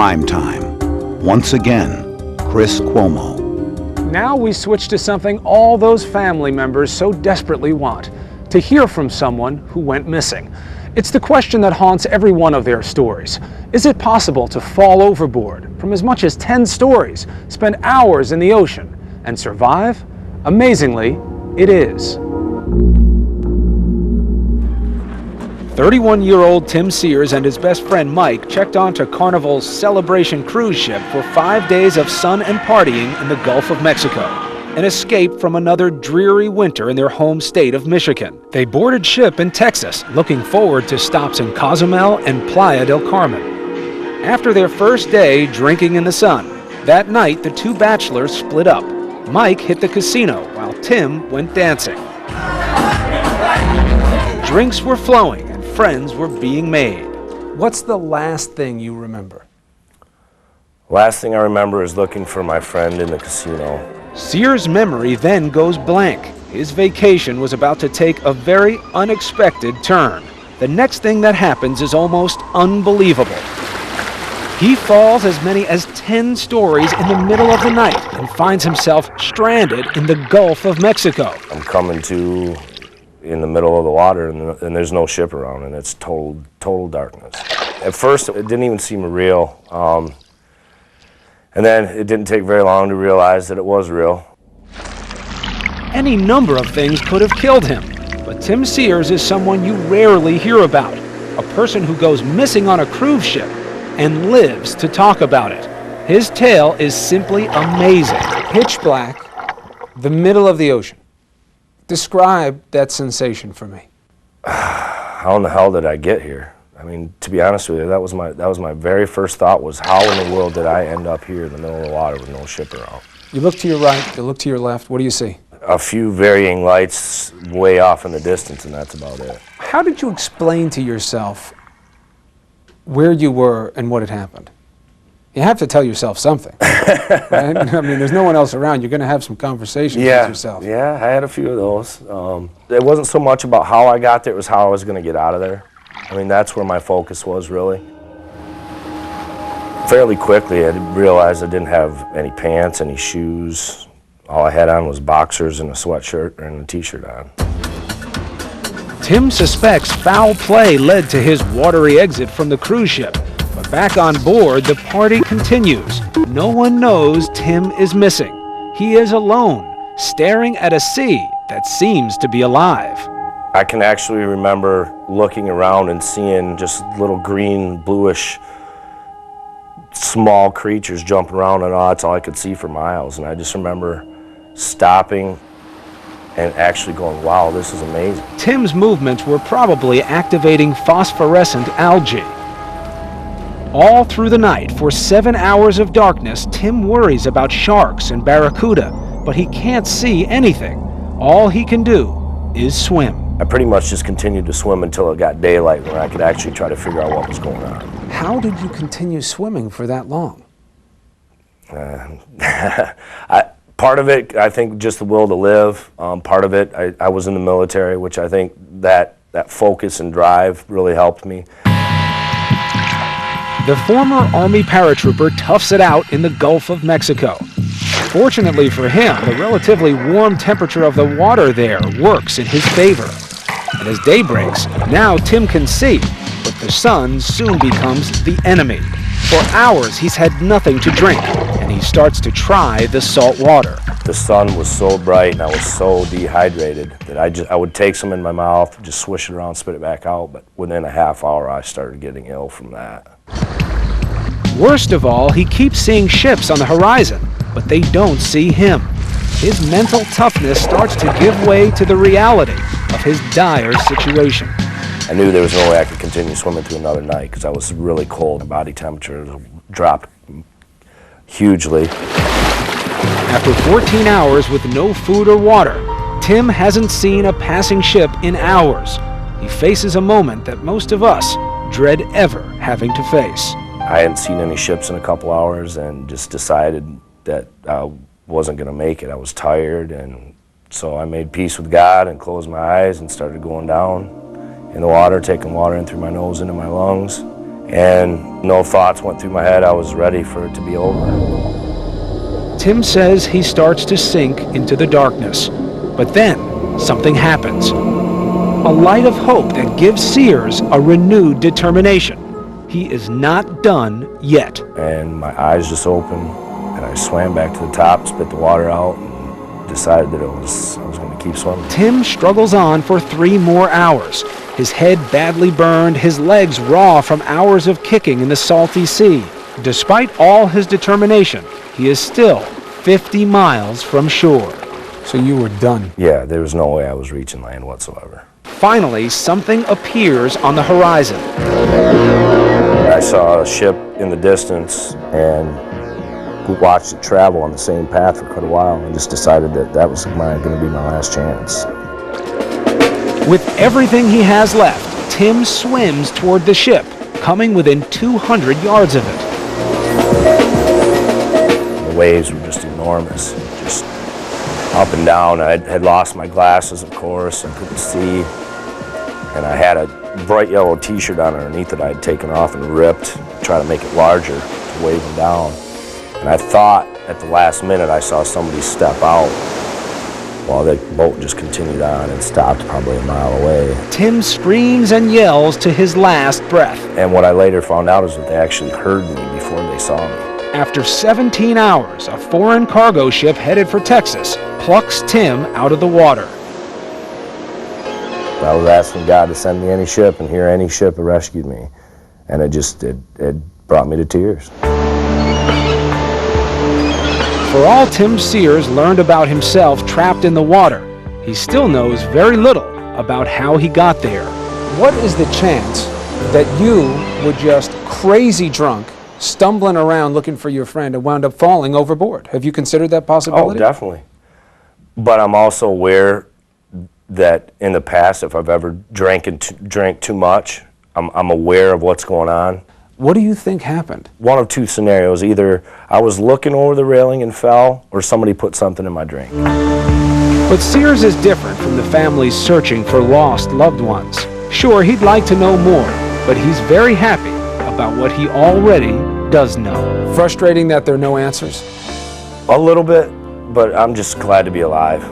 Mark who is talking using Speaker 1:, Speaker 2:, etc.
Speaker 1: Sears-Primetime. Once again, Chris Cuomo.
Speaker 2: Now we switch to something all those family members so desperately want, to hear from someone who went missing. It's the question that haunts every one of their stories. Is it possible to fall overboard from as much as 10 stories, spend hours in the ocean, and survive? Amazingly, it is. 31-year-old Tim Sears and his best friend Mike checked onto Carnival's Celebration cruise ship for 5 days of sun and partying in the Gulf of Mexico, an escape from another dreary winter in their home state of Michigan. They boarded ship in Texas, looking forward to stops in Cozumel and Playa del Carmen. After their first day drinking in the sun, that night the two bachelors split up. Mike hit the casino while Tim went dancing. Drinks were flowing and friends were being made. What's the last thing you remember?
Speaker 3: Last thing I remember is looking for my friend in the casino.
Speaker 2: Sears' memory then goes blank. His vacation was about to take a very unexpected turn. The next thing that happens is almost unbelievable. He falls as many as 10 stories in the middle of the night and finds himself stranded in the Gulf of Mexico.
Speaker 3: I'm coming to in the middle of the water and there's no ship around and it's total darkness. At first it didn't even seem real. And then it didn't take very long to realize that it was real.
Speaker 2: Any number of things could have killed him, but Tim Sears is someone you rarely hear about. A person who goes missing on a cruise ship and lives to talk about it. His tale is simply amazing. Pitch black, the middle of the ocean. Describe that sensation for me.
Speaker 3: How in the hell did I get here? I mean, to be honest with you, that was my very first thought was how in the world did I end up here in the middle of the water with no ship around?
Speaker 2: You look to your right, you look to your left, what do you see?
Speaker 3: A few varying lights way off in the distance and that's about it.
Speaker 2: How did you explain to yourself where you were and what had happened? You have to tell yourself something, right? I mean, there's no one else around. You're going to have some conversations with yourself.
Speaker 3: Yeah, I had a few of those. It wasn't so much about how I got there, it was how I was going to get out of there. I mean, that's where my focus was, really. Fairly quickly, I realized I didn't have any pants, any shoes. All I had on was boxers and a sweatshirt and a t-shirt on.
Speaker 2: Tim suspects foul play led to his watery exit from the cruise ship. But back on board, the party continues. No one knows Tim is missing. He is alone, staring at a sea that seems to be alive.
Speaker 3: I can actually remember looking around and seeing just little green, bluish, small creatures jumping around, and that's all I could see for miles. And I just remember stopping and actually going, wow, this is amazing.
Speaker 2: Tim's movements were probably activating phosphorescent algae. All through the night, for 7 hours of darkness, Tim worries about sharks and barracuda, but he can't see anything. All he can do is swim.
Speaker 3: I pretty much just continued to swim until it got daylight when I could actually try to figure out what was going on.
Speaker 2: How did you continue swimming for that long?
Speaker 3: Part of it, I think, just the will to live. Part of it, I was in the military, which I think that focus and drive really helped me.
Speaker 2: The former Army paratrooper toughs it out in the Gulf of Mexico. Fortunately for him, the relatively warm temperature of the water there works in his favor. And as day breaks, now Tim can see, but the sun soon becomes the enemy. For hours, he's had nothing to drink, and he starts to try the salt water.
Speaker 3: The sun was so bright and I was so dehydrated that I would take some in my mouth, just swish it around, spit it back out, but within a half hour I started getting ill from that.
Speaker 2: Worst of all, he keeps seeing ships on the horizon, but they don't see him. His mental toughness starts to give way to the reality of his dire situation.
Speaker 3: I knew there was no way I could continue swimming through another night because I was really cold. My body temperature dropped hugely.
Speaker 2: After 14 hours with no food or water, Tim hasn't seen a passing ship in hours. He faces a moment that most of us dread ever having to face.
Speaker 3: I hadn't seen any ships in a couple hours and just decided that I wasn't going to make it. I was tired, and so I made peace with God and closed my eyes and started going down in the water, taking water in through my nose into my lungs, and no thoughts went through my head. I was ready for it to be over.
Speaker 2: Tim says he starts to sink into the darkness. But then something happens. A light of hope that gives Sears a renewed determination. He is not done yet.
Speaker 3: And my eyes just opened, and I swam back to the top, spit the water out, and decided that I was going to keep swimming.
Speaker 2: Tim struggles on for 3 more hours. His head badly burned, his legs raw from hours of kicking in the salty sea. Despite all his determination, he is still 50 miles from shore.
Speaker 4: So you were done?
Speaker 3: Yeah, there was no way I was reaching land whatsoever.
Speaker 2: Finally, something appears on the horizon.
Speaker 3: I saw a ship in the distance and watched it travel on the same path for quite a while, and just decided that that was going to be my last chance.
Speaker 2: With everything he has left, Tim swims toward the ship, coming within 200 yards of it.
Speaker 3: The waves were just enormous, just up and down. I had lost my glasses, of course, I couldn't see, and I had a bright yellow t-shirt on underneath that I had taken off and ripped to try to make it larger, to wave them down. And I thought at the last minute I saw somebody step out. Well, the boat just continued on and stopped probably a mile away.
Speaker 2: Tim screams and yells to his last breath.
Speaker 3: And what I later found out is that they actually heard me before they saw me.
Speaker 2: After 17 hours, a foreign cargo ship headed for Texas plucks Tim out of the water.
Speaker 3: I was asking God to send me any ship, and here any ship had rescued me. And it brought me to tears.
Speaker 2: For all Tim Sears learned about himself trapped in the water, he still knows very little about how he got there.
Speaker 4: What is the chance that you were just crazy drunk, stumbling around looking for your friend, and wound up falling overboard? Have you considered that possibility?
Speaker 3: Oh, definitely. But I'm also aware that in the past, if I've ever drank too much, I'm aware of what's going on.
Speaker 4: What do you think happened?
Speaker 3: One of 2 scenarios: either I was looking over the railing and fell, or somebody put something in my drink.
Speaker 2: But Sears is different from the families searching for lost loved ones. Sure, he'd like to know more, but he's very happy about what he already does know.
Speaker 4: Frustrating that there are no answers?
Speaker 3: A little bit, but I'm just glad to be alive.